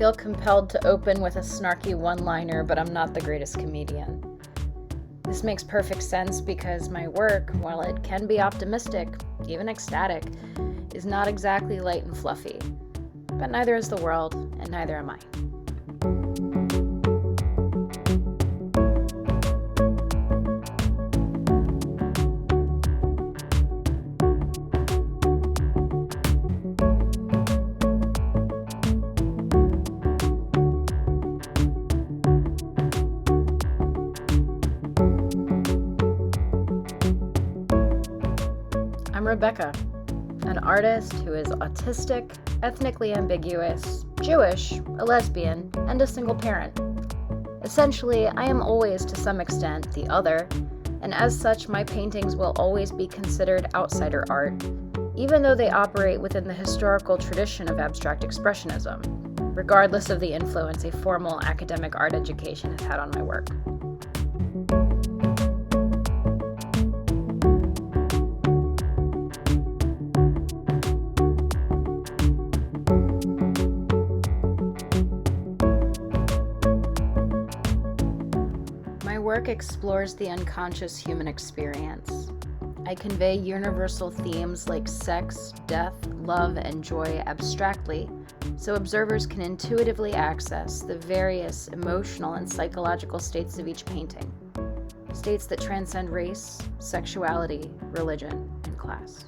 feel compelled to open with a snarky one-liner, but I'm not the greatest comedian. This makes perfect sense because my work, while it can be optimistic, even ecstatic, is not exactly light and fluffy. But neither is the world, and neither am I. I'm Rebecca, an artist who is autistic, ethnically ambiguous, Jewish, a lesbian, and a single parent. Essentially, I am always, to some extent, the other, and as such, my paintings will always be considered outsider art, even though they operate within the historical tradition of abstract expressionism, regardless of the influence a formal academic art education has had on my work. My work explores the unconscious human experience. I convey universal themes like sex, death, love, and joy abstractly, so observers can intuitively access the various emotional and psychological states of each painting, states that transcend race, sexuality, religion, and class.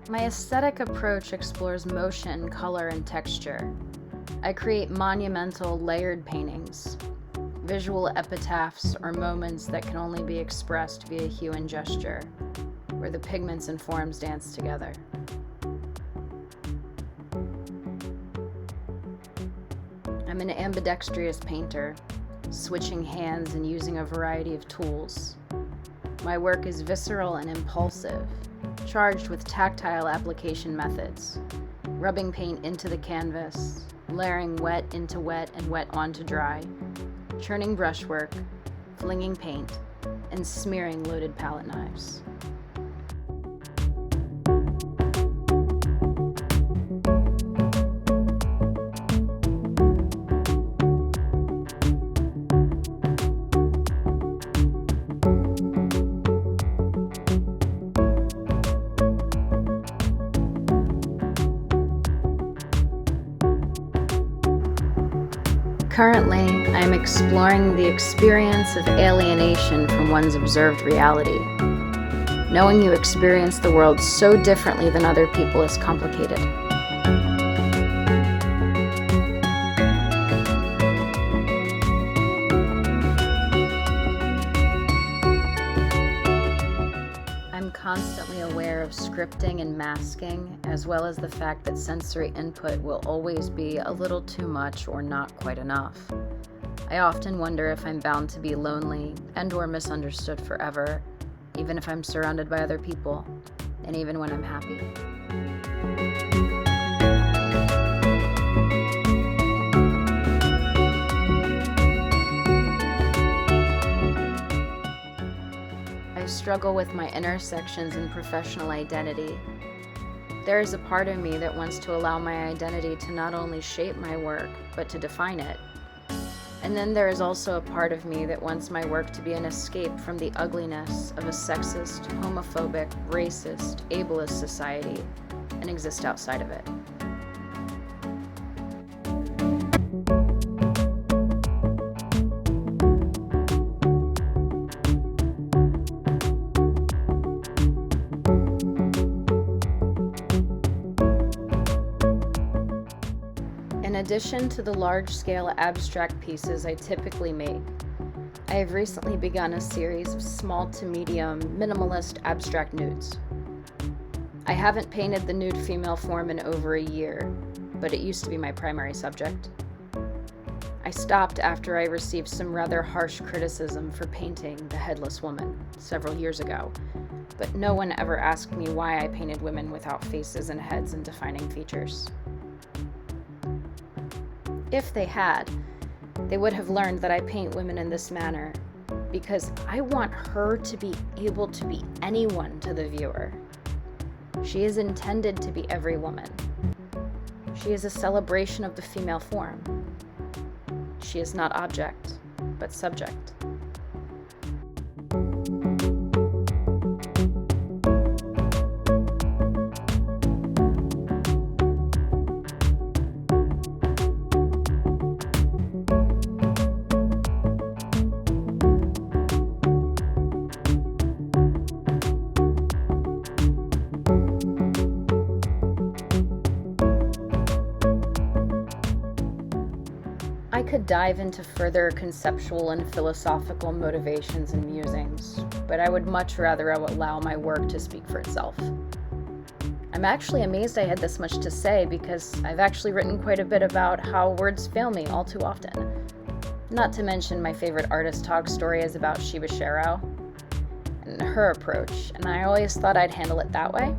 My aesthetic approach explores motion, color, and texture. I create monumental, layered paintings, visual epitaphs or moments that can only be expressed via hue and gesture, where the pigments and forms dance together. I'm an ambidextrous painter, switching hands and using a variety of tools. My work is visceral and impulsive, charged with tactile application methods, rubbing paint into the canvas, layering wet into wet and wet onto dry, churning brushwork, flinging paint, and smearing loaded palette knives. Currently, I am exploring the experience of alienation from one's observed reality. Knowing you experience the world so differently than other people is complicated. I'm constantly aware of scripting and masking, as well as the fact that sensory input will always be a little too much or not quite enough. I often wonder if I'm bound to be lonely and/or misunderstood forever, even if I'm surrounded by other people, and even when I'm happy. I struggle with my intersections in professional identity. There is a part of me that wants to allow my identity to not only shape my work, but to define it. And then there is also a part of me that wants my work to be an escape from the ugliness of a sexist, homophobic, racist, ableist society, and exist outside of it. In addition to the large-scale abstract pieces I typically make, I have recently begun a series of small to medium minimalist abstract nudes. I haven't painted the nude female form in over a year, but it used to be my primary subject. I stopped after I received some rather harsh criticism for painting the headless woman several years ago, but no one ever asked me why I painted women without faces and heads and defining features. If they had, They would have learned that I paint women in this manner because I want her to be able to be anyone to the viewer. She is intended to be every woman. She is a celebration of the female form. She is not object, but subject. I could dive into further conceptual and philosophical motivations and musings, but I would much rather allow my work to speak for itself. I'm actually amazed I had this much to say because I've actually written quite a bit about how words fail me all too often. Not to mention my favorite artist talk story is about Sheba Sharrow and her approach, and I always thought I'd handle it that way.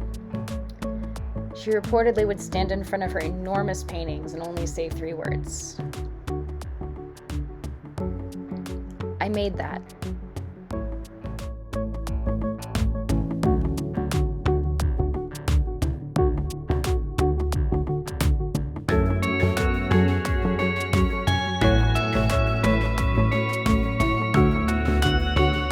She reportedly would stand in front of her enormous paintings and only say 3 words. I made that,